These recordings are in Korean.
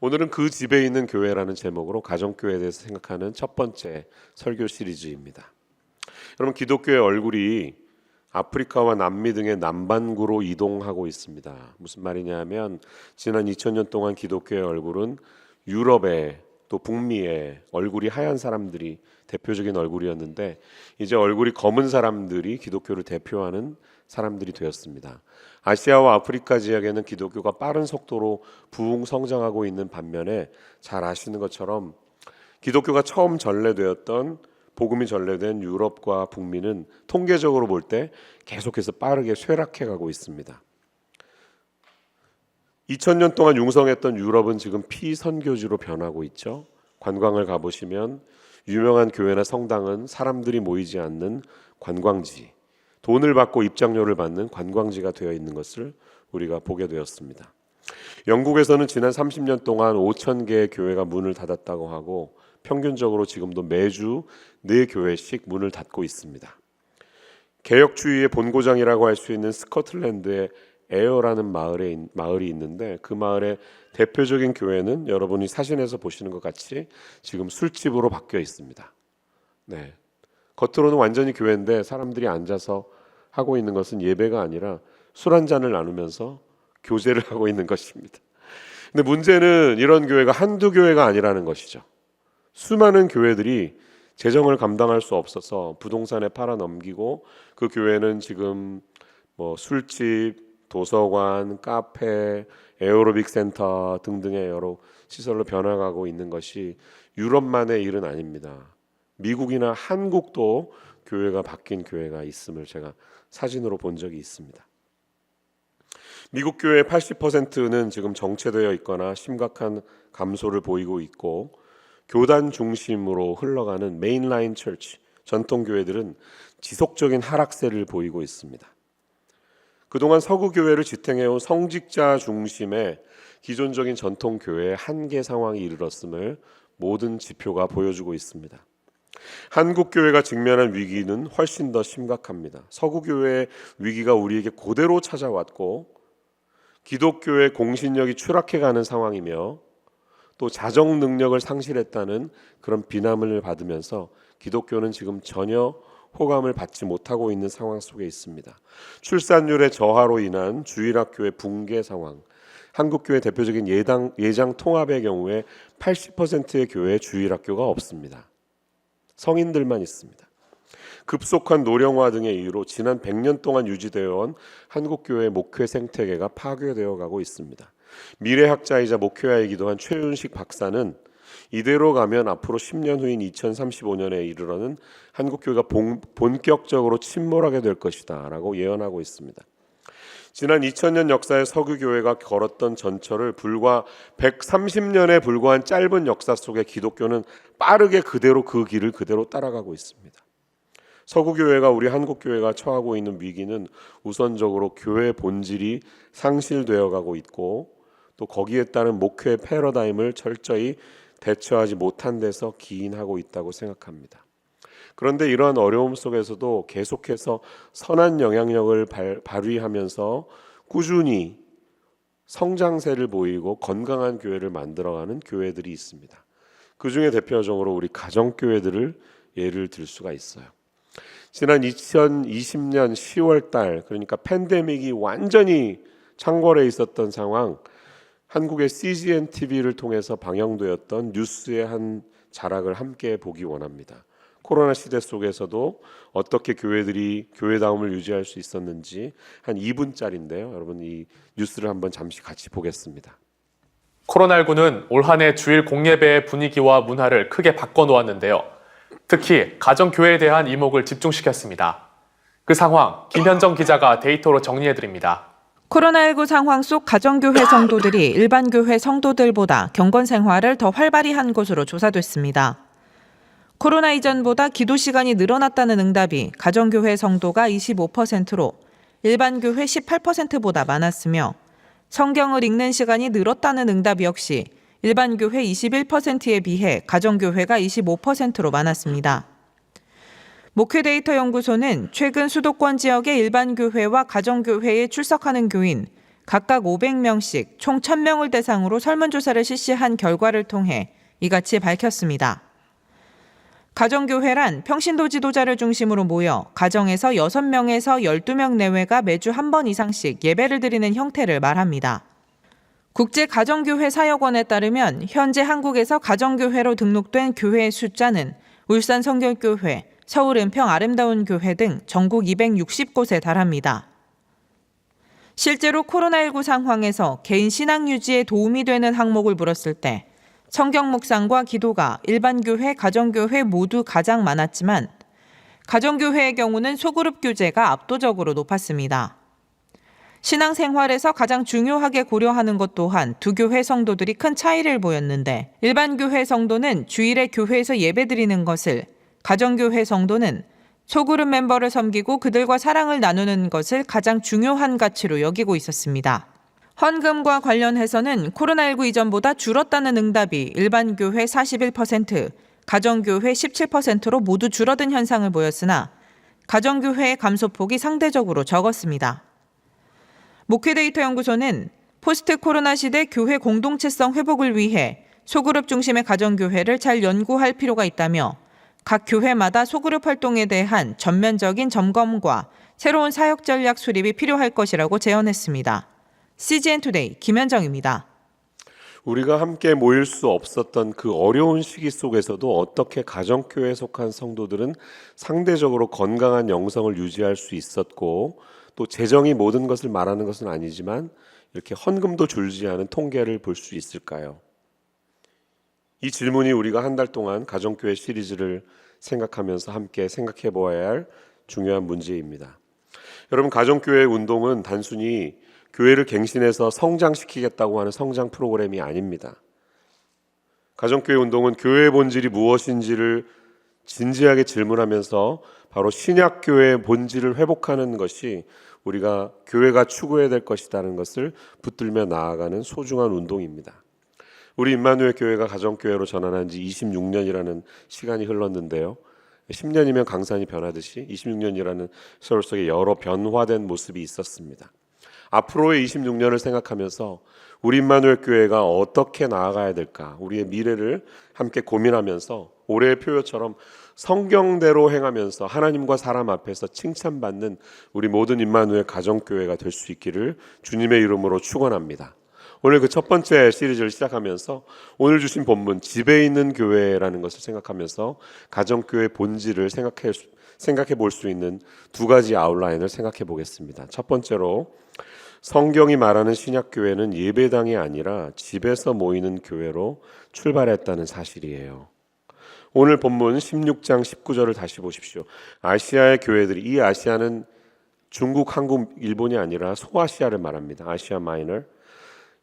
오늘은 그 집에 있는 교회라는 제목으로 가정교회에 대해서 생각하는 첫 번째 설교 시리즈입니다. 여러분, 기독교의 얼굴이 아프리카와 남미 등의 남반구로 이동하고 있습니다. 무슨 말이냐면 지난 2000년 동안 기독교의 얼굴은 유럽의 또 북미의 얼굴이 하얀 사람들이 대표적인 얼굴이었는데 이제 얼굴이 검은 사람들이 기독교를 대표하는 사람들이 되었습니다. 아시아와 아프리카 지역에는 기독교가 빠른 속도로 부흥 성장하고 있는 반면에 잘 아시는 것처럼 기독교가 처음 전래되었던 복음이 전래된 유럽과 북미는 통계적으로 볼 때 계속해서 빠르게 쇠락해 가고 있습니다. 2000년 동안 융성했던 유럽은 지금 피선교지로 변하고 있죠. 관광을 가보시면 유명한 교회나 성당은 사람들이 모이지 않는 관광지, 돈을 받고 입장료를 받는 관광지가 되어 있는 것을 우리가 보게 되었습니다. 영국에서는 지난 30년 동안 5,000개의 교회가 문을 닫았다고 하고 평균적으로 지금도 매주 4교회씩 문을 닫고 있습니다. 개혁주의의 본고장이라고 할 수 있는 스코틀랜드의 에어라는 마을이 있는데 그 마을의 대표적인 교회는 여러분이 사진에서 보시는 것 같이 지금 술집으로 바뀌어 있습니다. 네, 겉으로는 완전히 교회인데 사람들이 앉아서 하고 있는 것은 예배가 아니라 술 한 잔을 나누면서 교제를 하고 있는 것입니다. 근데 문제는 이런 교회가 한두 교회가 아니라는 것이죠. 수많은 교회들이 재정을 감당할 수 없어서 부동산에 팔아 넘기고 그 교회는 지금 술집, 도서관, 카페, 에어로빅 센터 등등의 여러 시설로 변화가고 있는 것이 유럽만의 일은 아닙니다. 미국이나 한국도 교회가 바뀐 교회가 있음을 제가 사진으로 본 적이 있습니다. 미국 교회의 80%는 지금 정체되어 있거나 심각한 감소를 보이고 있고 교단 중심으로 흘러가는 메인라인 처치, 전통 교회들은 지속적인 하락세를 보이고 있습니다. 그동안 서구 교회를 지탱해온 성직자 중심의 기존적인 전통 교회의 한계 상황이 이르렀음을 모든 지표가 보여주고 있습니다. 한국 교회가 직면한 위기는 훨씬 더 심각합니다. 서구 교회의 위기가 우리에게 그대로 찾아왔고 기독교의 공신력이 추락해가는 상황이며 또 자정 능력을 상실했다는 그런 비난을 받으면서 기독교는 지금 전혀 호감을 받지 못하고 있는 상황 속에 있습니다. 출산율의 저하로 인한 주일학교의 붕괴 상황, 한국교회 대표적인 예장 통합의 경우에 80%의 교회에 주일학교가 없습니다. 성인들만 있습니다. 급속한 노령화 등의 이유로 지난 100년 동안 유지되어 온 한국교회의 목회 생태계가 파괴되어 가고 있습니다. 미래학자이자 목회자이기도 한 최윤식 박사는 이대로 가면 앞으로 10년 후인 2035년에 이르러는 한국교회가 본격적으로 침몰하게 될 것이다 라고 예언하고 있습니다. 지난 2000년 역사의 서구교회가 걸었던 전철을 불과 130년에 불과한 짧은 역사 속에 기독교는 빠르게 그대로 그 길을 그대로 따라가고 있습니다. 서구교회가 우리 한국교회가 처하고 있는 위기는 우선적으로 교회의 본질이 상실되어 가고 있고 또 거기에 따른 목회 패러다임을 철저히 대처하지 못한 데서 기인하고 있다고 생각합니다. 그런데 이러한 어려움 속에서도 계속해서 선한 영향력을 발휘하면서 꾸준히 성장세를 보이고 건강한 교회를 만들어가는 교회들이 있습니다. 그 중에 대표적으로 우리 가정교회들을 예를 들 수가 있어요. 지난 2020년 10월 달, 그러니까 팬데믹이 완전히 창궐해 있었던 상황, 한국의 CGN TV를 통해서 방영되었던 뉴스의 한 자락을 함께 보기 원합니다. 코로나 시대 속에서도 어떻게 교회들이 교회다움을 유지할 수 있었는지 한 2분짜리인데요. 여러분 이 뉴스를 한번 잠시 같이 보겠습니다. 코로나19는 올 한 해 주일 공예배의 분위기와 문화를 크게 바꿔놓았는데요. 특히 가정교회에 대한 이목을 집중시켰습니다. 그 상황 김현정 기자가 데이터로 정리해드립니다. 코로나19 상황 속 가정교회 성도들이 일반 교회 성도들보다 경건 생활을 더 활발히 한 것으로 조사됐습니다. 코로나 이전보다 기도 시간이 늘어났다는 응답이 가정교회 성도가 25%로 일반 교회 18%보다 많았으며 성경을 읽는 시간이 늘었다는 응답 역시 일반 교회 21%에 비해 가정교회가 25%로 많았습니다. 목회데이터 연구소는 최근 수도권 지역의 일반 교회와 가정교회에 출석하는 교인, 각각 500명씩 총 1000명을 대상으로 설문조사를 실시한 결과를 통해 이같이 밝혔습니다. 가정교회란 평신도 지도자를 중심으로 모여 가정에서 6명에서 12명 내외가 매주 한 번 이상씩 예배를 드리는 형태를 말합니다. 국제가정교회 사역원에 따르면 현재 한국에서 가정교회로 등록된 교회의 숫자는 울산 성결교회, 서울 은평 아름다운 교회 등 전국 260곳에 달합니다. 실제로 코로나19 상황에서 개인 신앙 유지에 도움이 되는 항목을 물었을 때 성경 묵상과 기도가 일반 교회, 가정교회 모두 가장 많았지만 가정교회의 경우는 소그룹 교제가 압도적으로 높았습니다. 신앙생활에서 가장 중요하게 고려하는 것 또한 두 교회 성도들이 큰 차이를 보였는데 일반 교회 성도는 주일에 교회에서 예배드리는 것을, 가정교회 성도는 소그룹 멤버를 섬기고 그들과 사랑을 나누는 것을 가장 중요한 가치로 여기고 있었습니다. 헌금과 관련해서는 코로나19 이전보다 줄었다는 응답이 일반 교회 41%, 가정교회 17%로 모두 줄어든 현상을 보였으나 가정교회의 감소폭이 상대적으로 적었습니다. 목회데이터 연구소는 포스트 코로나 시대 교회 공동체성 회복을 위해 소그룹 중심의 가정교회를 잘 연구할 필요가 있다며 각 교회마다 소그룹 활동에 대한 전면적인 점검과 새로운 사역 전략 수립이 필요할 것이라고 제언했습니다. CGN투데이 김현정입니다. 우리가 함께 모일 수 없었던 그 어려운 시기 속에서도 어떻게 가정교회에 속한 성도들은 상대적으로 건강한 영성을 유지할 수 있었고, 또 재정이 모든 것을 말하는 것은 아니지만 이렇게 헌금도 줄지 않은 통계를 볼 수 있을까요? 이 질문이 우리가 한 달 동안 가정교회 시리즈를 생각하면서 함께 생각해 보아야 할 중요한 문제입니다. 여러분, 가정교회 운동은 단순히 교회를 갱신해서 성장시키겠다고 하는 성장 프로그램이 아닙니다. 가정교회 운동은 교회의 본질이 무엇인지를 진지하게 질문하면서 바로 신약교회의 본질을 회복하는 것이 우리가 교회가 추구해야 될 것이라는 것을 붙들며 나아가는 소중한 운동입니다. 우리 임마누엘 교회가 가정교회로 전환한 지 26년이라는 시간이 흘렀는데요. 10년이면 강산이 변하듯이 26년이라는 세월 속에 여러 변화된 모습이 있었습니다. 앞으로의 26년을 생각하면서 우리 임마누엘 교회가 어떻게 나아가야 될까, 우리의 미래를 함께 고민하면서 올해의 표요처럼 성경대로 행하면서 하나님과 사람 앞에서 칭찬받는 우리 모든 임마누엘 가정교회가 될 수 있기를 주님의 이름으로 축원합니다. 오늘 그 첫 번째 시리즈를 시작하면서 오늘 주신 본문 집에 있는 교회라는 것을 생각하면서 가정교회 본질을 생각해 볼 수 있는 두 가지 아웃라인을 생각해 보겠습니다. 첫 번째로, 성경이 말하는 신약교회는 예배당이 아니라 집에서 모이는 교회로 출발했다는 사실이에요. 오늘 본문 16장 19절을 다시 보십시오. 아시아의 교회들이, 이 아시아는 중국, 한국, 일본이 아니라 소아시아를 말합니다. 아시아 마이너.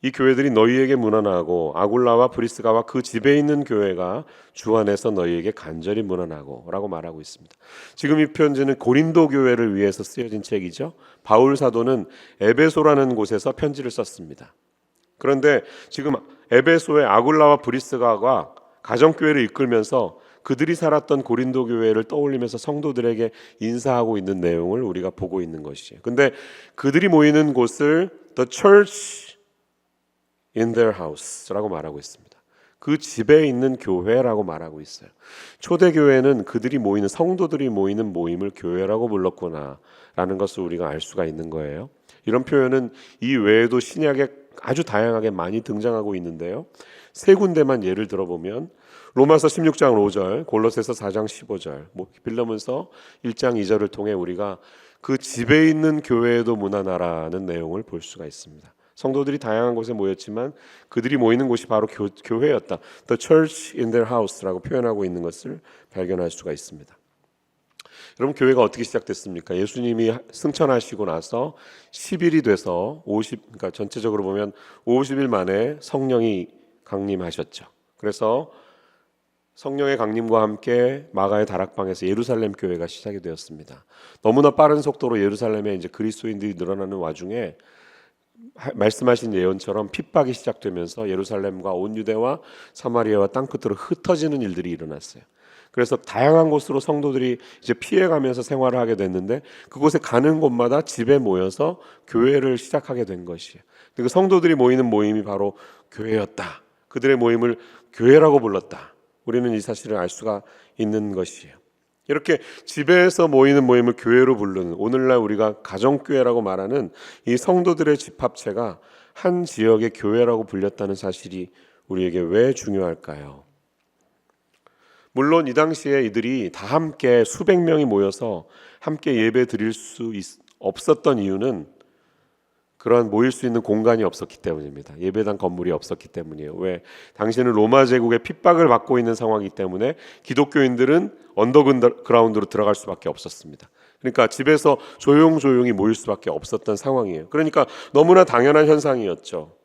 이 교회들이 너희에게 문안하고 아굴라와 브리스가와 그 집에 있는 교회가 주 안에서 너희에게 간절히 문안하고 라고 말하고 있습니다. 지금 이 편지는 고린도 교회를 위해서 쓰여진 책이죠. 바울 사도는 에베소라는 곳에서 편지를 썼습니다. 그런데 지금 에베소의 아굴라와 브리스가가 가정교회를 이끌면서 그들이 살았던 고린도 교회를 떠올리면서 성도들에게 인사하고 있는 내용을 우리가 보고 있는 것이에요. 근데 그들이 모이는 곳을 The Church in their house라고 말하고 있습니다. 그 집에 있는 교회라고 말하고 있어요. 초대교회는 그들이 모이는, 성도들이 모이는 모임을 교회라고 불렀구나 라는 것을 우리가 알 수가 있는 거예요. 이런 표현은 이 외에도 신약에 아주 다양하게 많이 등장하고 있는데요. 세 군데만 예를 들어보면 로마서 16장 5절, 골로새서 4장 15절, 빌레몬서 1장 2절을 통해 우리가 그 집에 있는 교회에도 문안하라는 내용을 볼 수가 있습니다. 성도들이 다양한 곳에 모였지만 그들이 모이는 곳이 바로 교회였다. The church in their house라고 표현하고 있는 것을 발견할 수가 있습니다. 여러분, 교회가 어떻게 시작됐습니까? 예수님이 승천하시고 나서 10일이 돼서 그러니까 전체적으로 보면 50일 만에 성령이 강림하셨죠. 그래서 성령의 강림과 함께 마가의 다락방에서 예루살렘 교회가 시작이 되었습니다. 너무나 빠른 속도로 예루살렘에 이제 그리스도인들이 늘어나는 와중에 말씀하신 예언처럼 핍박이 시작되면서 예루살렘과 온 유대와 사마리아와 땅끝으로 흩어지는 일들이 일어났어요. 그래서 다양한 곳으로 성도들이 이제 피해가면서 생활을 하게 됐는데 그곳에 가는 곳마다 집에 모여서 교회를 시작하게 된 것이에요. 그 성도들이 모이는 모임이 바로 교회였다. 그들의 모임을 교회라고 불렀다. 우리는 이 사실을 알 수가 있는 것이에요. 이렇게 집에서 모이는 모임을 교회로 부르는, 오늘날 우리가 가정교회라고 말하는 이 성도들의 집합체가 한 지역의 교회라고 불렸다는 사실이 우리에게 왜 중요할까요? 물론 이 당시에 이들이 다 함께 수백 명이 모여서 함께 예배 드릴 수 없었던 이유는 그러한 모일 수 있는 공간이 없었기 때문입니다. 예배당 건물이 없었기 때문이에요. 왜? 당시에는 로마 제국의 핍박을 받고 있는 상황이기 때문에 기독교인들은 언더그라운드로 들어갈 수밖에 없었습니다. 그러니까 집에서 조용조용히 모일 수밖에 없었던 상황이에요. 그러니까 너무나 당연한 현상이었죠.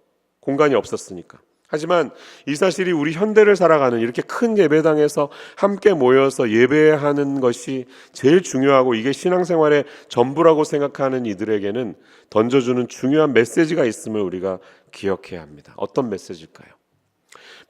공간이 없었으니까. 하지만 이 사실이 우리 현대를 살아가는 이렇게 큰 예배당에서 함께 모여서 예배하는 것이 제일 중요하고 이게 신앙생활의 전부라고 생각하는 이들에게는 던져주는 중요한 메시지가 있음을 우리가 기억해야 합니다. 어떤 메시지일까요?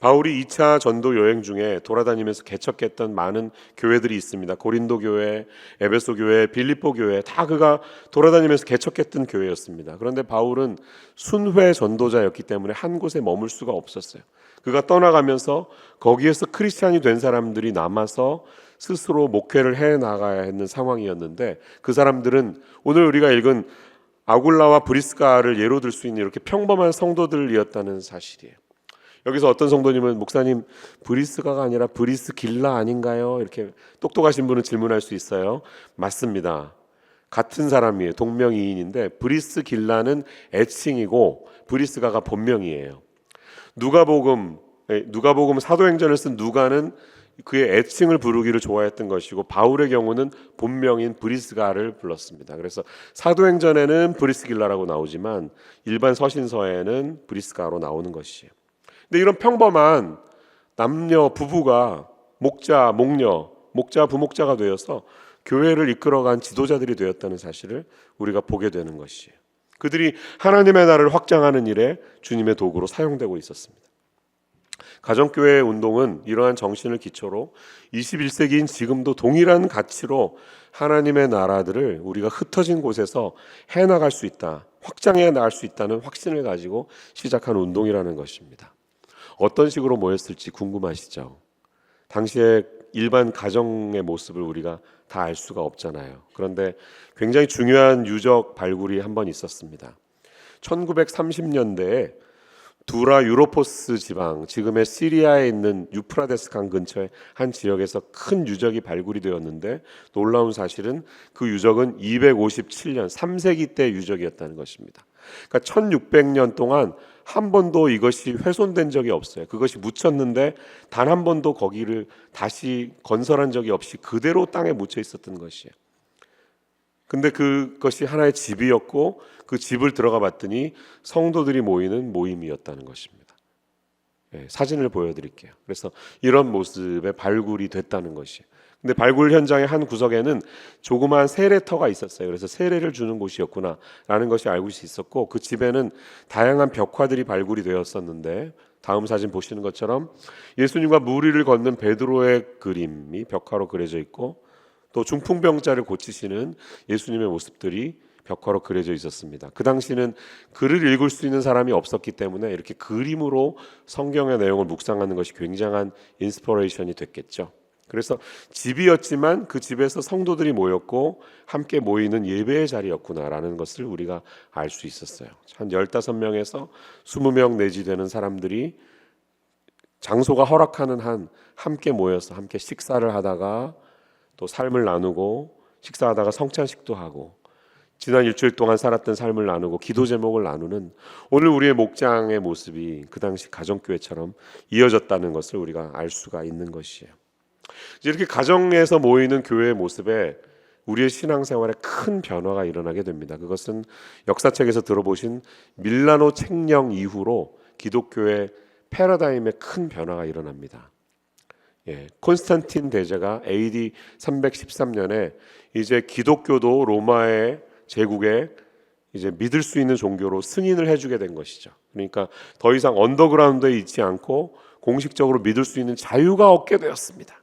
바울이 2차 전도 여행 중에 돌아다니면서 개척했던 많은 교회들이 있습니다. 고린도 교회, 에베소 교회, 빌립보 교회 다 그가 돌아다니면서 개척했던 교회였습니다. 그런데 바울은 순회 전도자였기 때문에 한 곳에 머물 수가 없었어요. 그가 떠나가면서 거기에서 크리스찬이 된 사람들이 남아서 스스로 목회를 해나가야 했는 상황이었는데 그 사람들은 오늘 우리가 읽은 아굴라와 브리스가를 예로 들 수 있는 이렇게 평범한 성도들이었다는 사실이에요. 여기서 어떤 성도님은 목사님 브리스가가 아니라 브리스길라 아닌가요? 이렇게 똑똑하신 분은 질문할 수 있어요. 맞습니다. 같은 사람이에요. 동명이인인데 브리스길라는 애칭이고 브리스가가 본명이에요. 누가복음 사도행전을 쓴 누가는 그의 애칭을 부르기를 좋아했던 것이고 바울의 경우는 본명인 브리스가를 불렀습니다. 그래서 사도행전에는 브리스길라라고 나오지만 일반 서신서에는 브리스가로 나오는 것이에요. 근데 이런 평범한 남녀 부부가 목자, 목녀, 목자, 부목자가 되어서 교회를 이끌어간 지도자들이 되었다는 사실을 우리가 보게 되는 것이에요. 그들이 하나님의 나라를 확장하는 일에 주님의 도구로 사용되고 있었습니다. 가정교회 운동은 이러한 정신을 기초로 21세기인 지금도 동일한 가치로 하나님의 나라들을 우리가 흩어진 곳에서 해나갈 수 있다, 확장해 나갈 수 있다는 확신을 가지고 시작한 운동이라는 것입니다. 어떤 식으로 모였을지 궁금하시죠? 당시에 일반 가정의 모습을 우리가 다 알 수가 없잖아요. 그런데 굉장히 중요한 유적 발굴이 한 번 있었습니다. 1930년대에 두라 유로포스 지방, 지금의 시리아에 있는 유프라데스 강 근처의 한 지역에서 큰 유적이 발굴이 되었는데 놀라운 사실은 그 유적은 257년 3세기 때 유적이었다는 것입니다. 그러니까 1600년 동안 한 번도 이것이 훼손된 적이 없어요. 그것이 묻혔는데 단 한 번도 거기를 다시 건설한 적이 없이 그대로 땅에 묻혀 있었던 것이에요. 근데 그것이 하나의 집이었고 그 집을 들어가 봤더니 성도들이 모이는 모임이었다는 것입니다. 사진을 보여드릴게요. 그래서 이런 모습의 발굴이 됐다는 것이에요. 근데 발굴 현장의 한 구석에는 조그마한 세례터가 있었어요. 그래서 세례를 주는 곳이었구나 라는 것이 알고 있었고 그 집에는 다양한 벽화들이 발굴이 되었었는데 다음 사진 보시는 것처럼 예수님과 무리를 걷는 베드로의 그림이 벽화로 그려져 있고 또 중풍병자를 고치시는 예수님의 모습들이 벽화로 그려져 있었습니다. 그 당시는 글을 읽을 수 있는 사람이 없었기 때문에 이렇게 그림으로 성경의 내용을 묵상하는 것이 굉장한 인스퍼레이션이 됐겠죠. 그래서 집이었지만 그 집에서 성도들이 모였고 함께 모이는 예배의 자리였구나라는 것을 우리가 알 수 있었어요. 한 15명에서 20명 내지 되는 사람들이 장소가 허락하는 한 함께 모여서 함께 식사를 하다가 또 삶을 나누고 식사하다가 성찬식도 하고 지난 일주일 동안 살았던 삶을 나누고 기도 제목을 나누는 오늘 우리의 목장의 모습이 그 당시 가정교회처럼 이어졌다는 것을 우리가 알 수가 있는 것이에요. 이렇게 가정에서 모이는 교회의 모습에 우리의 신앙생활에 큰 변화가 일어나게 됩니다. 그것은 역사책에서 들어보신 밀라노 책령 이후로 기독교의 패러다임에 큰 변화가 일어납니다. 콘스탄틴 대제가 AD 313년에 이제 기독교도 로마의 제국에 이제 믿을 수 있는 종교로 승인을 해주게 된 것이죠. 그러니까 더 이상 언더그라운드에 있지 않고 공식적으로 믿을 수 있는 자유가 얻게 되었습니다.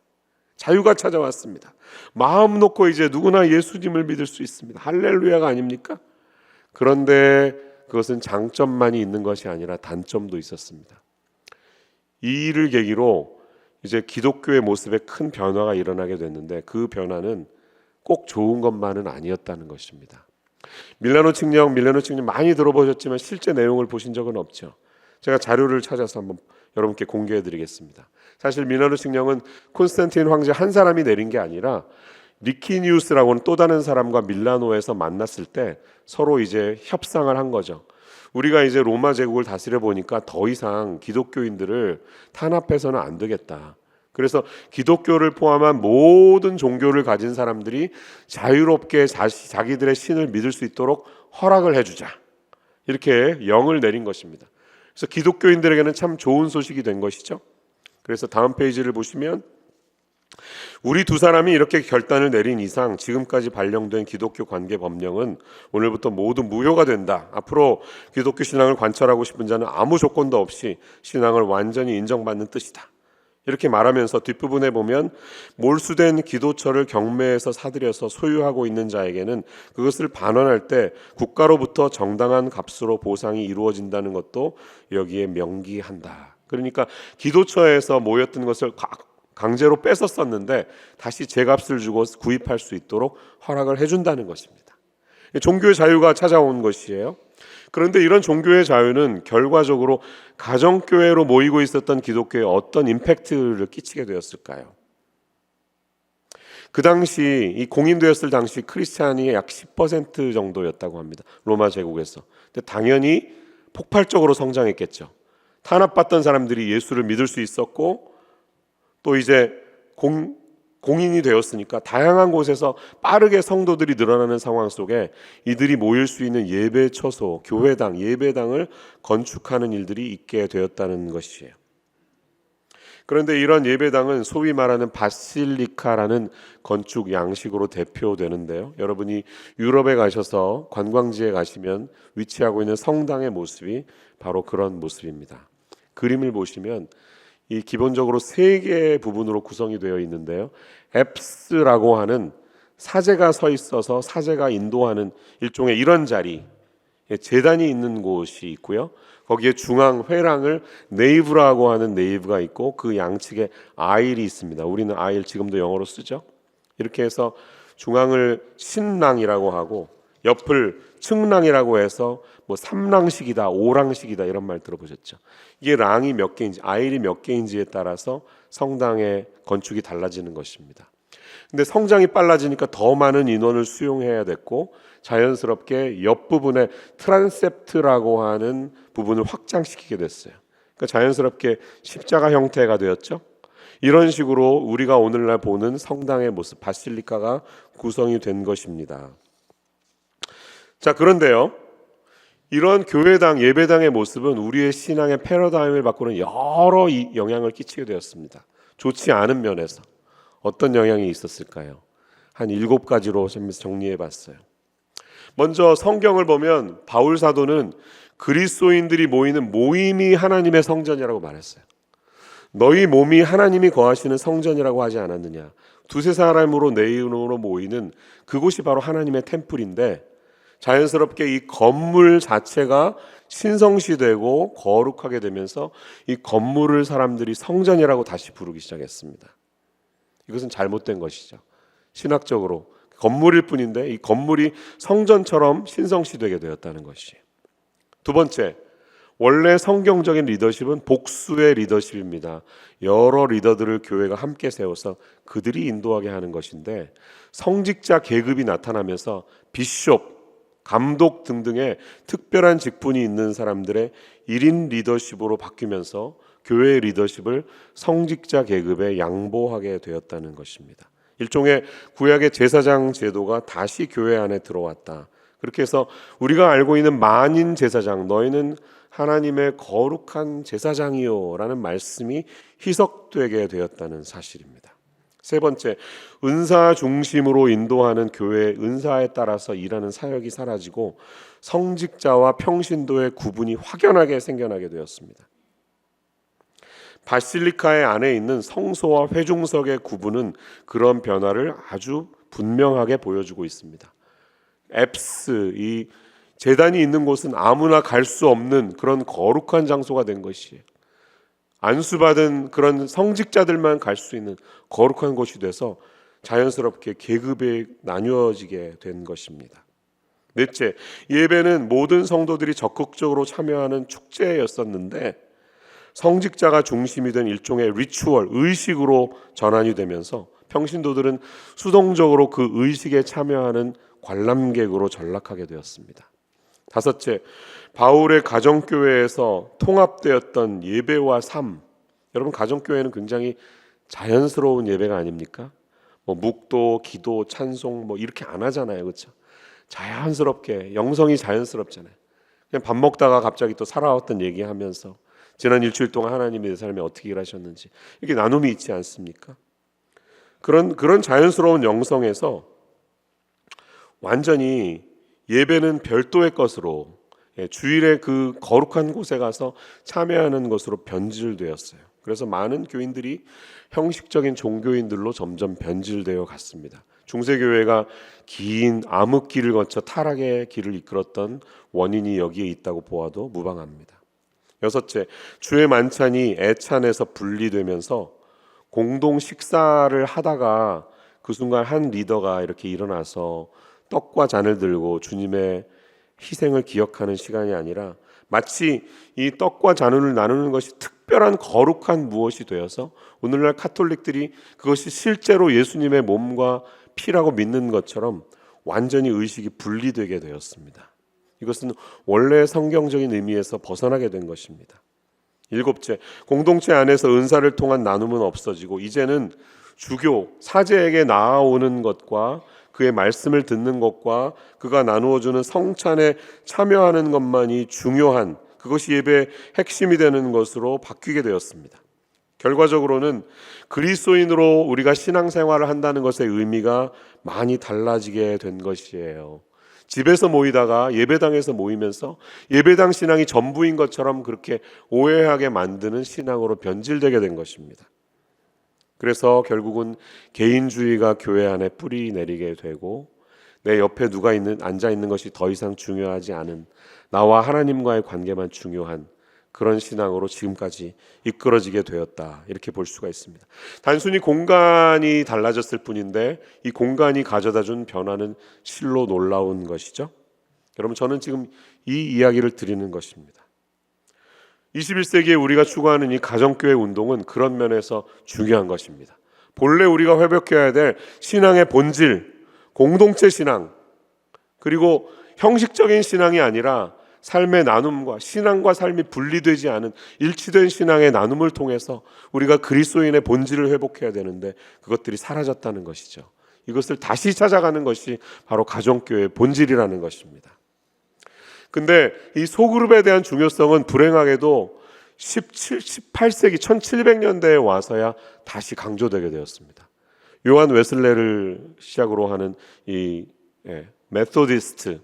자유가 찾아왔습니다. 마음 놓고 이제 누구나 예수님을 믿을 수 있습니다. 할렐루야가 아닙니까? 그런데 그것은 장점만이 있는 것이 아니라 단점도 있었습니다. 이 일을 계기로 이제 기독교의 모습에 큰 변화가 일어나게 됐는데 그 변화는 꼭 좋은 것만은 아니었다는 것입니다. 밀라노 칙령 많이 들어보셨지만 실제 내용을 보신 적은 없죠. 제가 자료를 찾아서 한번 여러분께 공개해 드리겠습니다. 사실 밀라노 칙령은 콘스탄틴 황제 한 사람이 내린 게 아니라 리키니우스라고는 또 다른 사람과 밀라노에서 만났을 때 서로 이제 협상을 한 거죠. 우리가 이제 로마 제국을 다스려 보니까 더 이상 기독교인들을 탄압해서는 안 되겠다. 그래서 기독교를 포함한 모든 종교를 가진 사람들이 자유롭게 자기들의 신을 믿을 수 있도록 허락을 해주자. 이렇게 영을 내린 것입니다. 그래서 기독교인들에게는 참 좋은 소식이 된 것이죠. 그래서 다음 페이지를 보시면 우리 두 사람이 이렇게 결단을 내린 이상 지금까지 발령된 기독교 관계 법령은 오늘부터 모두 무효가 된다. 앞으로 기독교 신앙을 관철하고 싶은 자는 아무 조건도 없이 신앙을 완전히 인정받는 뜻이다. 이렇게 말하면서 뒷부분에 보면 몰수된 기도처를 경매에서 사들여서 소유하고 있는 자에게는 그것을 반환할 때 국가로부터 정당한 값으로 보상이 이루어진다는 것도 여기에 명기한다. 그러니까 기도처에서 모였던 것을 강제로 뺏었었는데 다시 제값을 주고 구입할 수 있도록 허락을 해준다는 것입니다. 종교의 자유가 찾아온 것이에요. 그런데 이런 종교의 자유는 결과적으로 가정교회로 모이고 있었던 기독교에 어떤 임팩트를 끼치게 되었을까요? 그 당시 이 공인되었을 당시 크리스찬이 약 10% 정도였다고 합니다. 로마 제국에서. 근데 당연히 폭발적으로 성장했겠죠. 탄압받던 사람들이 예수를 믿을 수 있었고 또 이제 공인이 되었으니까 다양한 곳에서 빠르게 성도들이 늘어나는 상황 속에 이들이 모일 수 있는 예배 처소, 교회당, 예배당을 건축하는 일들이 있게 되었다는 것이에요. 그런데 이런 예배당은 소위 말하는 바실리카라는 건축 양식으로 대표되는데요. 여러분이 유럽에 가셔서 관광지에 가시면 위치하고 있는 성당의 모습이 바로 그런 모습입니다. 그림을 보시면 이 기본적으로 세 개의 부분으로 구성이 되어 있는데요. 앱스라고 하는 사제가 서 있어서 사제가 인도하는 일종의 이런 자리, 제단이 있는 곳이 있고요. 거기에 중앙 회랑을 네이브라고 하는 네이브가 있고 그 양측에 아일이 있습니다. 우리는 아일 지금도 영어로 쓰죠. 이렇게 해서 중앙을 신랑이라고 하고 옆을 측랑이라고 해서 뭐 3랑식이다, 5랑식이다 이런 말 들어보셨죠? 이게 랑이 몇 개인지, 아일이 몇 개인지에 따라서 성당의 건축이 달라지는 것입니다. 근데 성장이 빨라지니까 더 많은 인원을 수용해야 됐고 자연스럽게 옆부분에 트란셉트라고 하는 부분을 확장시키게 됐어요. 그러니까 자연스럽게 십자가 형태가 되었죠. 이런 식으로 우리가 오늘날 보는 성당의 모습, 바실리카가 구성이 된 것입니다. 자, 그런데요. 이런 교회당, 예배당의 모습은 우리의 신앙의 패러다임을 바꾸는 여러 영향을 끼치게 되었습니다. 좋지 않은 면에서 어떤 영향이 있었을까요? 한 7가지로 정리해 봤어요. 먼저 성경을 보면 바울 사도는 그리스도인들이 모이는 모임이 하나님의 성전이라고 말했어요. 너희 몸이 하나님이 거하시는 성전이라고 하지 않았느냐. 두세 사람으로 내 이름으로 모이는 그곳이 바로 하나님의 템플인데 자연스럽게 이 건물 자체가 신성시되고 거룩하게 되면서 이 건물을 사람들이 성전이라고 다시 부르기 시작했습니다. 이것은 잘못된 것이죠. 신학적으로 건물일 뿐인데 이 건물이 성전처럼 신성시되게 되었다는 것이에요. 두 번째, 원래 성경적인 리더십은 복수의 리더십입니다. 여러 리더들을 교회가 함께 세워서 그들이 인도하게 하는 것인데 성직자 계급이 나타나면서 비숍, 감독 등등의 특별한 직분이 있는 사람들의 1인 리더십으로 바뀌면서 교회의 리더십을 성직자 계급에 양보하게 되었다는 것입니다. 일종의 구약의 제사장 제도가 다시 교회 안에 들어왔다. 그렇게 해서 우리가 알고 있는 만인 제사장, 너희는 하나님의 거룩한 제사장이요 라는 말씀이 희석되게 되었다는 사실입니다. 세 번째, 은사 중심으로 인도하는 교회의 은사에 따라서 일하는 사역이 사라지고 성직자와 평신도의 구분이 확연하게 생겨나게 되었습니다. 바실리카의 안에 있는 성소와 회중석의 구분은 그런 변화를 아주 분명하게 보여주고 있습니다. 앱스, 이 제단이 있는 곳은 아무나 갈 수 없는 그런 거룩한 장소가 된 것이에요. 안수받은 그런 성직자들만 갈 수 있는 거룩한 곳이 돼서 자연스럽게 계급에 나뉘어지게 된 것입니다. 넷째, 예배는 모든 성도들이 적극적으로 참여하는 축제였었는데 성직자가 중심이 된 일종의 리추얼, 의식으로 전환이 되면서 평신도들은 수동적으로 그 의식에 참여하는 관람객으로 전락하게 되었습니다. 다섯째, 바울의 가정교회에서 통합되었던 예배와 삶. 여러분, 가정교회는 굉장히 자연스러운 예배가 아닙니까? 묵도, 기도, 찬송 이렇게 안 하잖아요, 그렇죠? 자연스럽게, 영성이 자연스럽잖아요. 그냥 밥 먹다가 갑자기 또 살아왔던 얘기하면서 지난 일주일 동안 하나님이 내 삶에 어떻게 일하셨는지 이렇게 나눔이 있지 않습니까? 그런 자연스러운 영성에서 완전히 예배는 별도의 것으로, 주일에 그 거룩한 곳에 가서 참여하는 것으로 변질되었어요. 그래서 많은 교인들이 형식적인 종교인들로 점점 변질되어 갔습니다. 중세교회가 긴 암흑기를 거쳐 타락의 길을 이끌었던 원인이 여기에 있다고 보아도 무방합니다. 여섯째, 주의 만찬이 애찬에서 분리되면서 공동 식사를 하다가 그 순간 한 리더가 이렇게 일어나서 떡과 잔을 들고 주님의 희생을 기억하는 시간이 아니라 마치 이 떡과 잔을 나누는 것이 특별한 거룩한 무엇이 되어서 오늘날 카톨릭들이 그것이 실제로 예수님의 몸과 피라고 믿는 것처럼 완전히 의식이 분리되게 되었습니다. 이것은 원래 성경적인 의미에서 벗어나게 된 것입니다. 일곱째, 공동체 안에서 은사를 통한 나눔은 없어지고 이제는 주교, 사제에게 나아오는 것과 그의 말씀을 듣는 것과 그가 나누어주는 성찬에 참여하는 것만이 중요한, 그것이 예배의 핵심이 되는 것으로 바뀌게 되었습니다. 결과적으로는 그리스도인으로 우리가 신앙생활을 한다는 것의 의미가 많이 달라지게 된 것이에요. 집에서 모이다가 예배당에서 모이면서 예배당 신앙이 전부인 것처럼 그렇게 오해하게 만드는 신앙으로 변질되게 된 것입니다. 그래서 결국은 개인주의가 교회 안에 뿌리 내리게 되고 내 옆에 누가 앉아 있는 것이 더 이상 중요하지 않은, 나와 하나님과의 관계만 중요한 그런 신앙으로 지금까지 이끌어지게 되었다, 이렇게 볼 수가 있습니다. 단순히 공간이 달라졌을 뿐인데 이 공간이 가져다준 변화는 실로 놀라운 것이죠. 여러분, 저는 지금 이 이야기를 드리는 것입니다. 21세기에 우리가 추구하는 이 가정교회 운동은 그런 면에서 중요한 것입니다. 본래 우리가 회복해야 될 신앙의 본질, 공동체 신앙, 그리고 형식적인 신앙이 아니라 삶의 나눔과 신앙과 삶이 분리되지 않은 일치된 신앙의 나눔을 통해서 우리가 그리스도인의 본질을 회복해야 되는데 그것들이 사라졌다는 것이죠. 이것을 다시 찾아가는 것이 바로 가정교회의 본질이라는 것입니다. 근데 이 소그룹에 대한 중요성은 불행하게도 18세기 1700년대에 와서야 다시 강조되게 되었습니다. 요한 웨슬레를 시작으로 하는 이 메소디스트,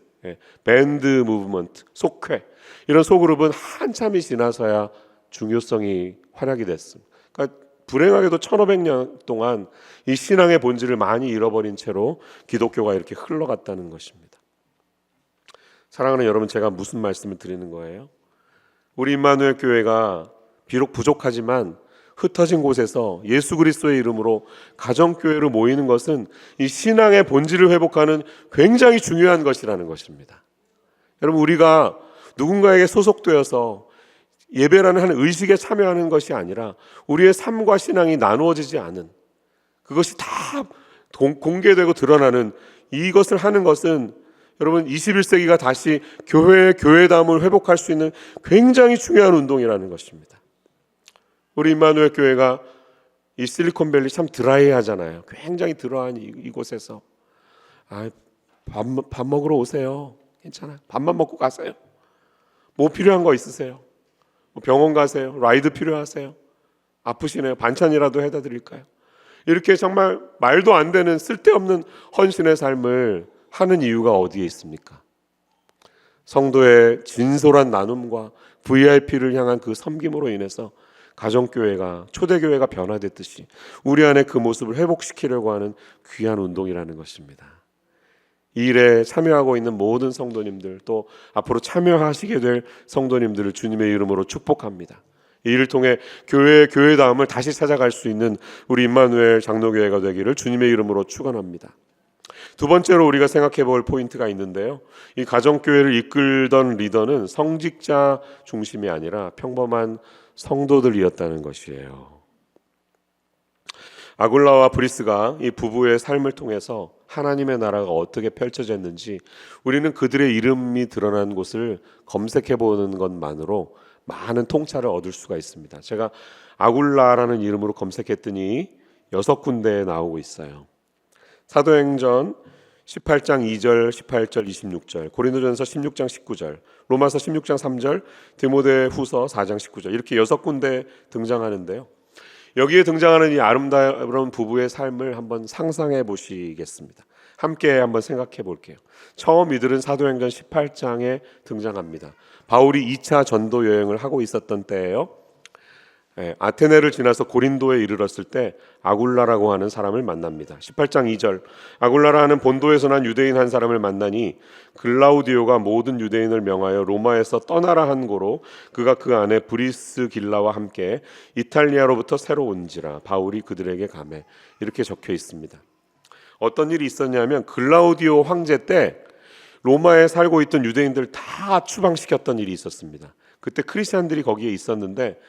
밴드 무브먼트, 속회, 이런 소그룹은 한참이 지나서야 중요성이 활약이 됐습니다. 그러니까 불행하게도 1500년 동안 이 신앙의 본질을 많이 잃어버린 채로 기독교가 이렇게 흘러갔다는 것입니다. 사랑하는 여러분, 제가 무슨 말씀을 드리는 거예요? 우리 임마누엘 교회가 비록 부족하지만 흩어진 곳에서 예수 그리스도의 이름으로 가정교회로 모이는 것은 이 신앙의 본질을 회복하는 굉장히 중요한 것이라는 것입니다. 여러분, 우리가 누군가에게 소속되어서 예배라는 한 의식에 참여하는 것이 아니라 우리의 삶과 신앙이 나누어지지 않은, 그것이 다 공개되고 드러나는 이것을 하는 것은 여러분 21세기가 다시 교회의 교회담을 회복할 수 있는 굉장히 중요한 운동이라는 것입니다. 우리 임마누엘 교회가 이 실리콘밸리 참 드라이하잖아요. 굉장히 드라이한 이곳에서 밥 먹으러 오세요. 괜찮아요. 밥만 먹고 가세요. 뭐 필요한 거 있으세요? 병원 가세요? 라이드 필요하세요? 아프시네요. 반찬이라도 해다 드릴까요? 이렇게 정말 말도 안 되는 쓸데없는 헌신의 삶을 하는 이유가 어디에 있습니까? 성도의 진솔한 나눔과 VIP를 향한 그 섬김으로 인해서 가정교회가, 초대교회가 변화됐듯이 우리 안에 그 모습을 회복시키려고 하는 귀한 운동이라는 것입니다. 이 일에 참여하고 있는 모든 성도님들, 또 앞으로 참여하시게 될 성도님들을 주님의 이름으로 축복합니다. 이 일을 통해 교회다움을 다시 찾아갈 수 있는 우리 임마누엘 장로교회가 되기를 주님의 이름으로 축원합니다. 두 번째로 우리가 생각해 볼 포인트가 있는데요. 이 가정교회를 이끌던 리더는 성직자 중심이 아니라 평범한 성도들이었다는 것이에요. 아굴라와 브리스가 이 부부의 삶을 통해서 하나님의 나라가 어떻게 펼쳐졌는지 우리는 그들의 이름이 드러난 곳을 검색해 보는 것만으로 많은 통찰을 얻을 수가 있습니다. 제가 아굴라라는 이름으로 검색했더니 6군데에 나오고 있어요. 사도행전 18장 2절, 18절, 26절, 고린도전서 16장 19절, 로마서 16장 3절, 디모데후서 4장 19절 이렇게 6군데 등장하는데요. 여기에 등장하는 이 아름다운 부부의 삶을 한번 상상해 보시겠습니다. 함께 한번 생각해 볼게요. 처음 이들은 사도행전 18장에 등장합니다. 바울이 2차 전도 여행을 하고 있었던 때예요. 아테네를 지나서 고린도에 이르렀을 때 아굴라라고 하는 사람을 만납니다. 18장 2절, 아굴라라는 본도에서 난 유대인 한 사람을 만나니 글라우디오가 모든 유대인을 명하여 로마에서 떠나라 한 고로 그가 그 안에 브리스길라와 함께 이탈리아로부터 새로 온지라 바울이 그들에게 가매, 이렇게 적혀 있습니다. 어떤 일이 있었냐면 글라우디오 황제 때 로마에 살고 있던 유대인들 다 추방시켰던 일이 있었습니다. 그때 크리스찬들이 거기에 있었는데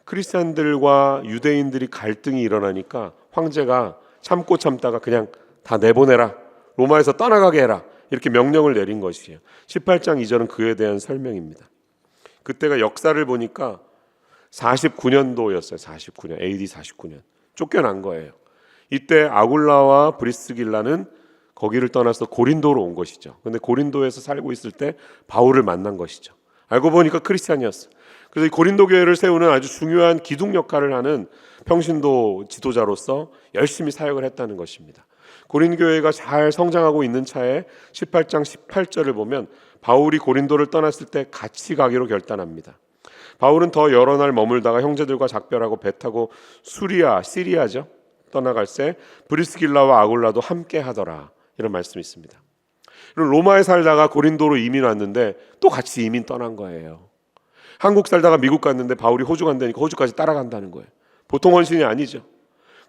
크리스찬들과 유대인들이 갈등이 일어나니까 황제가 참고 참다가 그냥 다 내보내라, 로마에서 떠나가게 해라, 이렇게 명령을 내린 것이에요. 18장 2절은 그에 대한 설명입니다. 그때가 역사를 보니까 49년도였어요. 49년, AD 49년 쫓겨난 거예요. 이때 아굴라와 브리스길라는 거기를 떠나서 고린도로 온 것이죠. 근데 고린도에서 살고 있을 때 바울을 만난 것이죠. 알고 보니까 크리스찬이었어요. 그래서 이 고린도 교회를 세우는 아주 중요한 기둥 역할을 하는 평신도 지도자로서 열심히 사역을 했다는 것입니다. 고린도 교회가 잘 성장하고 있는 차에 18장 18절을 보면 바울이 고린도를 떠났을 때 같이 가기로 결단합니다. 바울은 더 여러 날 머물다가 형제들과 작별하고 배 타고 시리아죠, 떠나갈새 브리스길라와 아굴라도 함께 하더라, 이런 말씀이 있습니다. 로마에 살다가 고린도로 이민 왔는데 또 같이 이민 떠난 거예요. 한국 살다가 미국 갔는데 바울이 호주 간다니까 호주까지 따라간다는 거예요. 보통 헌신이 아니죠.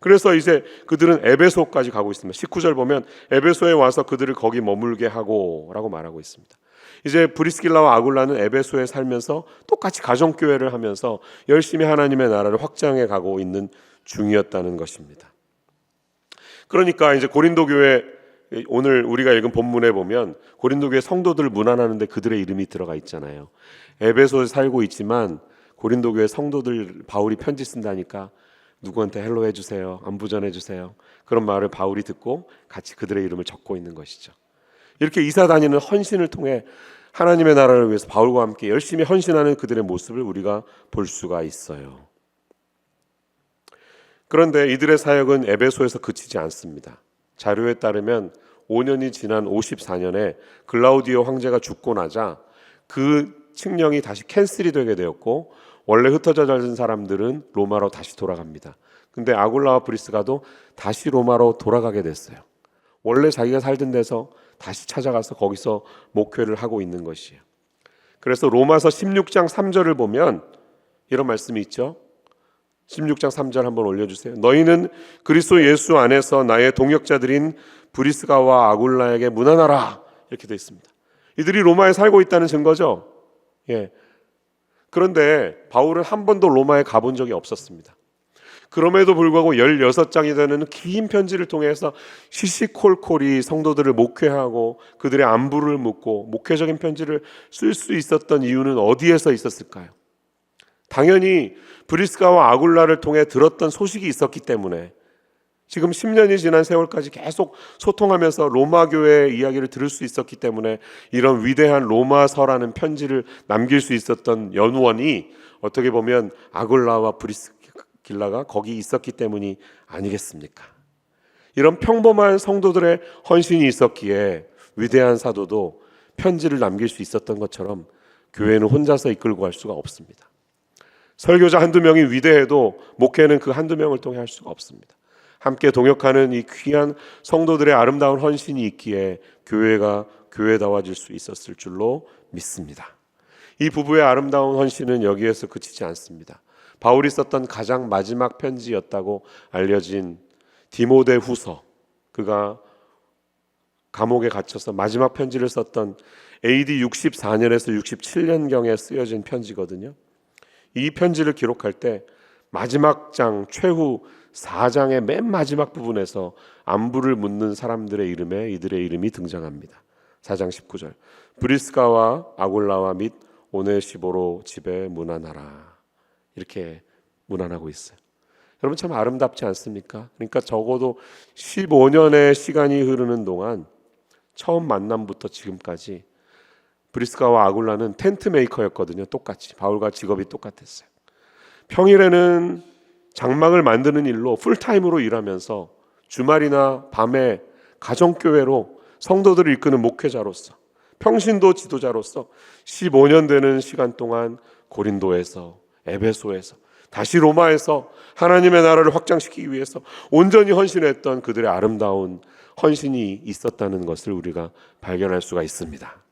그래서 이제 그들은 에베소까지 가고 있습니다. 19절 보면 에베소에 와서 그들을 거기 머물게 하고 라고 말하고 있습니다. 이제 브리스길라와 아굴라는 에베소에 살면서 똑같이 가정교회를 하면서 열심히 하나님의 나라를 확장해 가고 있는 중이었다는 것입니다. 그러니까 이제 고린도 교회, 오늘 우리가 읽은 본문에 보면 고린도 교회 성도들을 문안하는데 그들의 이름이 들어가 있잖아요. 에베소에 살고 있지만 고린도 교회 성도들 바울이 편지 쓴다니까 누구한테 헬로 해주세요, 안부 전해주세요, 그런 말을 바울이 듣고 같이 그들의 이름을 적고 있는 것이죠. 이렇게 이사 다니는 헌신을 통해 하나님의 나라를 위해서 바울과 함께 열심히 헌신하는 그들의 모습을 우리가 볼 수가 있어요. 그런데 이들의 사역은 에베소에서 그치지 않습니다. 자료에 따르면 5년이 지난 54년에 글라우디오 황제가 죽고 나자 그 칙령이 다시 캔슬이 되게 되었고 원래 흩어져 진 사람들은 로마로 다시 돌아갑니다. 근데 아굴라와 브리스가도 다시 로마로 돌아가게 됐어요. 원래 자기가 살던 데서 다시 찾아가서 거기서 목회를 하고 있는 것이에요. 그래서 로마서 16장 3절을 보면 이런 말씀이 있죠. 16장 3절 한번 올려주세요. 너희는 그리스도 예수 안에서 나의 동역자들인 브리스가와 아굴라에게 문안하라, 이렇게 되어 있습니다. 이들이 로마에 살고 있다는 증거죠. 예. 그런데 바울은 한 번도 로마에 가본 적이 없었습니다. 그럼에도 불구하고 16장이 되는 긴 편지를 통해서 시시콜콜이 성도들을 목회하고 그들의 안부를 묻고 목회적인 편지를 쓸 수 있었던 이유는 어디에서 있었을까요? 당연히 브리스가와 아굴라를 통해 들었던 소식이 있었기 때문에 지금 10년이 지난 세월까지 계속 소통하면서 로마 교회의 이야기를 들을 수 있었기 때문에 이런 위대한 로마서라는 편지를 남길 수 있었던 연원이 어떻게 보면 아굴라와 브리스길라가 거기 있었기 때문이 아니겠습니까? 이런 평범한 성도들의 헌신이 있었기에 위대한 사도도 편지를 남길 수 있었던 것처럼 교회는 혼자서 이끌고 갈 수가 없습니다. 설교자 한두 명이 위대해도 목회는 그 한두 명을 통해 할 수가 없습니다. 함께 동역하는 이 귀한 성도들의 아름다운 헌신이 있기에 교회가 교회다워질 수 있었을 줄로 믿습니다. 이 부부의 아름다운 헌신은 여기에서 그치지 않습니다. 바울이 썼던 가장 마지막 편지였다고 알려진 디모데후서, 그가 감옥에 갇혀서 마지막 편지를 썼던 AD 64년에서 67년경에 쓰여진 편지거든요. 이 편지를 기록할 때 마지막 장 최후 4장의 맨 마지막 부분에서 안부를 묻는 사람들의 이름에 이들의 이름이 등장합니다. 4장 19절, 브리스가와 아굴라와 및 오네시보로 집에 문안하라, 이렇게 문안하고 있어요. 여러분 참 아름답지 않습니까? 그러니까 적어도 15년의 시간이 흐르는 동안 처음 만남부터 지금까지 브리스가와 아굴라는 텐트 메이커였거든요. 똑같이 바울과 직업이 똑같았어요. 평일에는 장막을 만드는 일로 풀타임으로 일하면서 주말이나 밤에 가정교회로 성도들을 이끄는 목회자로서, 평신도 지도자로서 15년 되는 시간 동안 고린도에서, 에베소에서, 다시 로마에서 하나님의 나라를 확장시키기 위해서 온전히 헌신했던 그들의 아름다운 헌신이 있었다는 것을 우리가 발견할 수가 있습니다.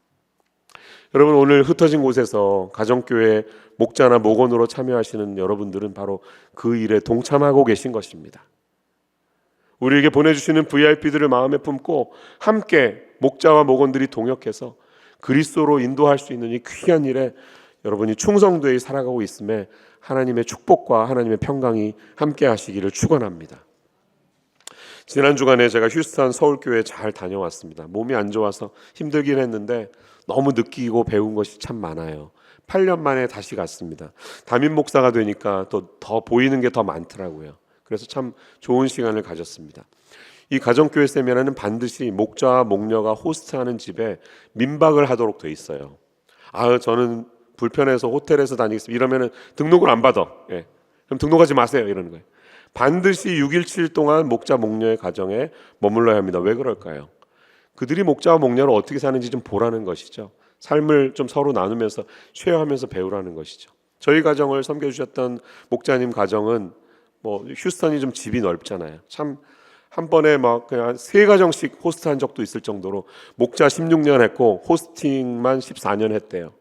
여러분, 오늘 흩어진 곳에서 가정교회 목자나 목원으로 참여하시는 여러분들은 바로 그 일에 동참하고 계신 것입니다. 우리에게 보내주시는 VIP들을 마음에 품고 함께 목자와 목원들이 동역해서 그리스도로 인도할 수 있는 이 귀한 일에 여러분이 충성되이 살아가고 있음에 하나님의 축복과 하나님의 평강이 함께 하시기를 축원합니다. 지난 주간에 제가 휴스턴 서울교회 잘 다녀왔습니다. 몸이 안 좋아서 힘들긴 했는데 너무 느끼고 배운 것이 참 많아요. 8년 만에 다시 갔습니다. 담임 목사가 되니까 또 더 보이는 게 더 많더라고요. 그래서 참 좋은 시간을 가졌습니다. 이 가정교회 세미나는 반드시 목자와 목녀가 호스트하는 집에 민박을 하도록 돼 있어요. 저는 불편해서 호텔에서 다니겠습니다. 이러면은 등록을 안 받아. 그럼 등록하지 마세요. 이러는 거예요. 반드시 6일 7일 동안 목자 목녀의 가정에 머물러야 합니다. 왜 그럴까요? 그들이 목자와 목녀로 어떻게 사는지 좀 보라는 것이죠. 삶을 좀 서로 나누면서 쉐어하면서 배우라는 것이죠. 저희 가정을 섬겨주셨던 목자님 가정은 휴스턴이 좀 집이 넓잖아요. 참 한 번에 막 그냥 3가정씩 호스트한 적도 있을 정도로 목자 16년 했고 호스팅만 14년 했대요.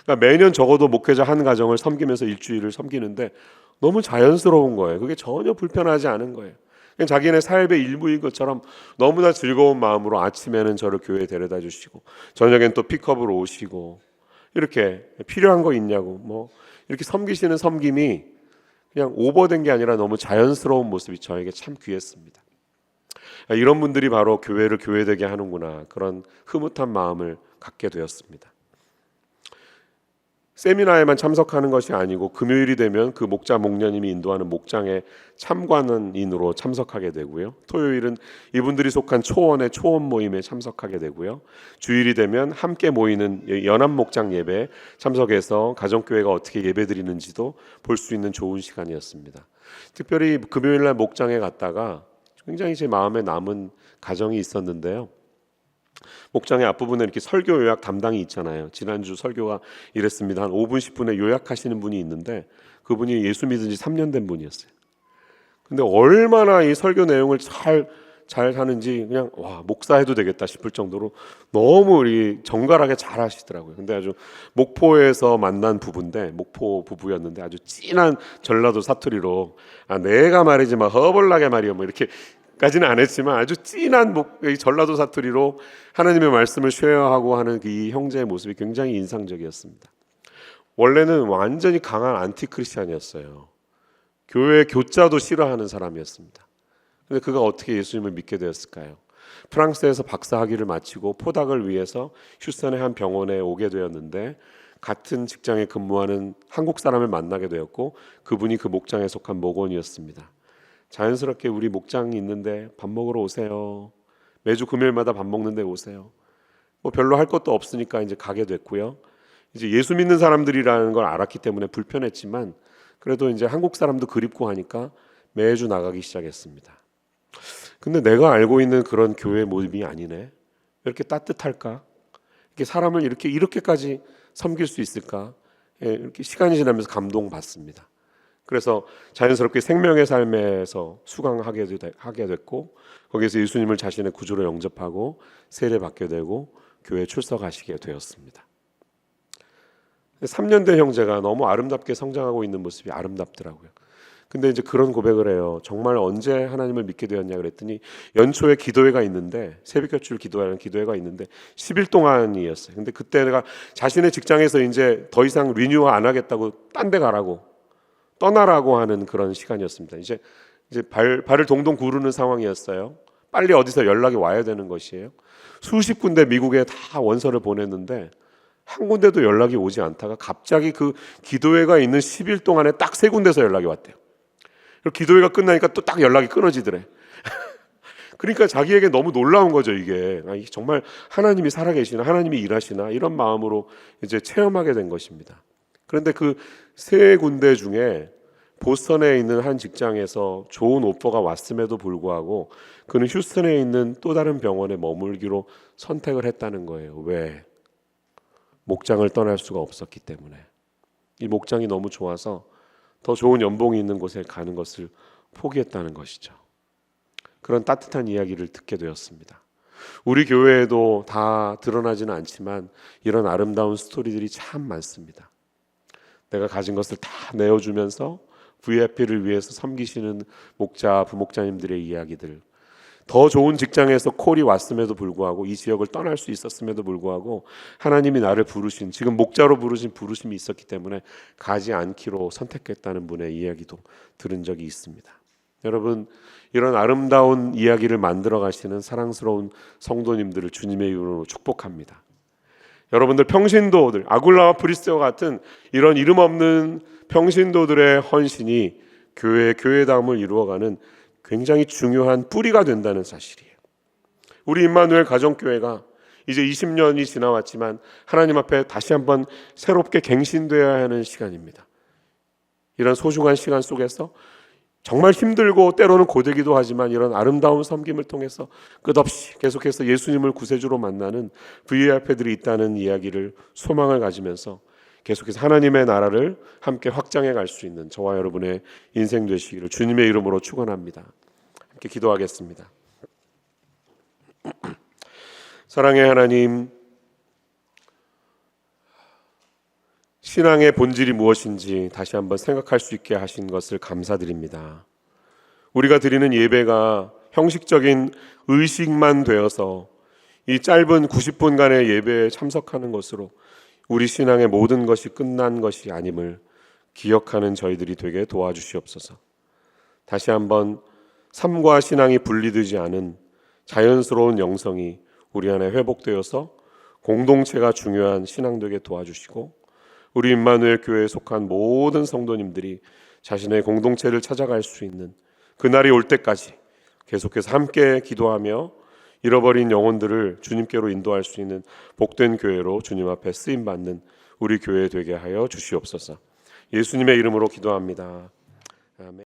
그러니까 매년 적어도 목회자 한 가정을 섬기면서 일주일을 섬기는데 너무 자연스러운 거예요. 그게 전혀 불편하지 않은 거예요. 그냥 자기네 삶의 일부인 것처럼 너무나 즐거운 마음으로 아침에는 저를 교회에 데려다 주시고 저녁엔 또 픽업으로 오시고, 이렇게 필요한 거 있냐고 이렇게 섬기시는 섬김이 그냥 오버된 게 아니라 너무 자연스러운 모습이 저에게 참 귀했습니다. 이런 분들이 바로 교회를 교회되게 하는구나, 그런 흐뭇한 마음을 갖게 되었습니다. 세미나에만 참석하는 것이 아니고 금요일이 되면 그 목자 목녀님이 인도하는 목장에 참관인으로 참석하게 되고요. 토요일은 이분들이 속한 초원의 초원 모임에 참석하게 되고요. 주일이 되면 함께 모이는 연합 목장 예배에 참석해서 가정교회가 어떻게 예배드리는지도 볼 수 있는 좋은 시간이었습니다. 특별히 금요일날 목장에 갔다가 굉장히 제 마음에 남은 가정이 있었는데요. 목장의 앞부분에 이렇게 설교 요약 담당이 있잖아요. 지난주 설교가 이랬습니다. 한 5분 10분에 요약하시는 분이 있는데 그분이 예수 믿은 지 3년 된 분이었어요. 근데 얼마나 이 설교 내용을 잘 하는지 그냥 목사 해도 되겠다 싶을 정도로 너무 우리 정갈하게 잘 하시더라고요. 근데 아주 목포에서 만난 부부인데, 목포 부부였는데 아주 진한 전라도 사투리로 내가 말이지 허벌나게 말이요 이렇게 까지는 안 했지만 아주 진한 전라도 사투리로 하나님의 말씀을 쉐어하고 하는 이 형제의 모습이 굉장히 인상적이었습니다. 원래는 완전히 강한 안티크리스찬이었어요. 교회 교자도 싫어하는 사람이었습니다. 근데 그가 어떻게 예수님을 믿게 되었을까요? 프랑스에서 박사학위를 마치고 포닥을 위해서 휴스턴의 한 병원에 오게 되었는데 같은 직장에 근무하는 한국 사람을 만나게 되었고 그분이 그 목장에 속한 목원이었습니다. 자연스럽게 우리 목장이 있는데 밥 먹으러 오세요. 매주 금요일마다 밥 먹는데 오세요. 별로 할 것도 없으니까 이제 가게 됐고요. 이제 예수 믿는 사람들이라는 걸 알았기 때문에 불편했지만 그래도 이제 한국 사람도 그립고 하니까 매주 나가기 시작했습니다. 근데 내가 알고 있는 그런 교회 모임이 아니네. 왜 이렇게 따뜻할까? 이렇게 사람을 이렇게까지 섬길 수 있을까? 이렇게 시간이 지나면서 감동받습니다. 그래서 자연스럽게 생명의 삶에서 수강하게 됐고 거기에서 예수님을 자신의 구주로 영접하고 세례받게 되고 교회에 출석하시게 되었습니다. 3년 된 형제가 너무 아름답게 성장하고 있는 모습이 아름답더라고요. 근데 이제 그런 고백을 해요. 정말 언제 하나님을 믿게 되었냐 그랬더니 연초에 기도회가 있는데 새벽교출 기도회라는 기도회가 있는데 10일 동안이었어요. 근데 그때 내가 자신의 직장에서 이제 더 이상 리뉴어 안 하겠다고 딴 데 가라고 떠나라고 하는 그런 시간이었습니다. 이제 발을 동동 구르는 상황이었어요. 빨리 어디서 연락이 와야 되는 것이에요. 수십 군데 미국에 다 원서를 보냈는데 한 군데도 연락이 오지 않다가 갑자기 그 기도회가 있는 10일 동안에 딱 3군데서 연락이 왔대요. 그리고 기도회가 끝나니까 또 딱 연락이 끊어지더래. 그러니까 자기에게 너무 놀라운 거죠, 이게. 정말 하나님이 살아계시나, 하나님이 일하시나, 이런 마음으로 이제 체험하게 된 것입니다. 그런데 그 3군데 중에 보스턴에 있는 한 직장에서 좋은 오퍼가 왔음에도 불구하고 그는 휴스턴에 있는 또 다른 병원에 머물기로 선택을 했다는 거예요. 왜? 목장을 떠날 수가 없었기 때문에. 이 목장이 너무 좋아서 더 좋은 연봉이 있는 곳에 가는 것을 포기했다는 것이죠. 그런 따뜻한 이야기를 듣게 되었습니다. 우리 교회에도 다 드러나지는 않지만 이런 아름다운 스토리들이 참 많습니다. 내가 가진 것을 다 내어주면서 VIP를 위해서 섬기시는 목자, 부목자님들의 이야기들, 더 좋은 직장에서 콜이 왔음에도 불구하고 이 지역을 떠날 수 있었음에도 불구하고 하나님이 나를 부르신, 지금 목자로 부르신 부르심이 있었기 때문에 가지 않기로 선택했다는 분의 이야기도 들은 적이 있습니다. 여러분, 이런 아름다운 이야기를 만들어 가시는 사랑스러운 성도님들을 주님의 이름으로 축복합니다. 여러분들 평신도들, 아굴라와 브리스와 같은 이런 이름 없는 평신도들의 헌신이 교회다움을 이루어가는 굉장히 중요한 뿌리가 된다는 사실이에요. 우리 임마누엘 가정교회가 이제 20년이 지나왔지만 하나님 앞에 다시 한번 새롭게 갱신되어야 하는 시간입니다. 이런 소중한 시간 속에서 정말 힘들고 때로는 고되기도 하지만 이런 아름다운 섬김을 통해서 끝없이 계속해서 예수님을 구세주로 만나는 VIP들이 있다는 이야기를, 소망을 가지면서 계속해서 하나님의 나라를 함께 확장해 갈 수 있는 저와 여러분의 인생 되시기를 주님의 이름으로 축원합니다. 함께 기도하겠습니다. 사랑의 하나님, 신앙의 본질이 무엇인지 다시 한번 생각할 수 있게 하신 것을 감사드립니다. 우리가 드리는 예배가 형식적인 의식만 되어서 이 짧은 90분간의 예배에 참석하는 것으로 우리 신앙의 모든 것이 끝난 것이 아님을 기억하는 저희들이 되게 도와주시옵소서. 다시 한번 삶과 신앙이 분리되지 않은 자연스러운 영성이 우리 안에 회복되어서 공동체가 중요한 신앙 되게 도와주시고 우리 임마누엘 교회에 속한 모든 성도님들이 자신의 공동체를 찾아갈 수 있는 그날이 올 때까지 계속해서 함께 기도하며 잃어버린 영혼들을 주님께로 인도할 수 있는 복된 교회로 주님 앞에 쓰임받는 우리 교회 되게 하여 주시옵소서. 예수님의 이름으로 기도합니다. 아멘.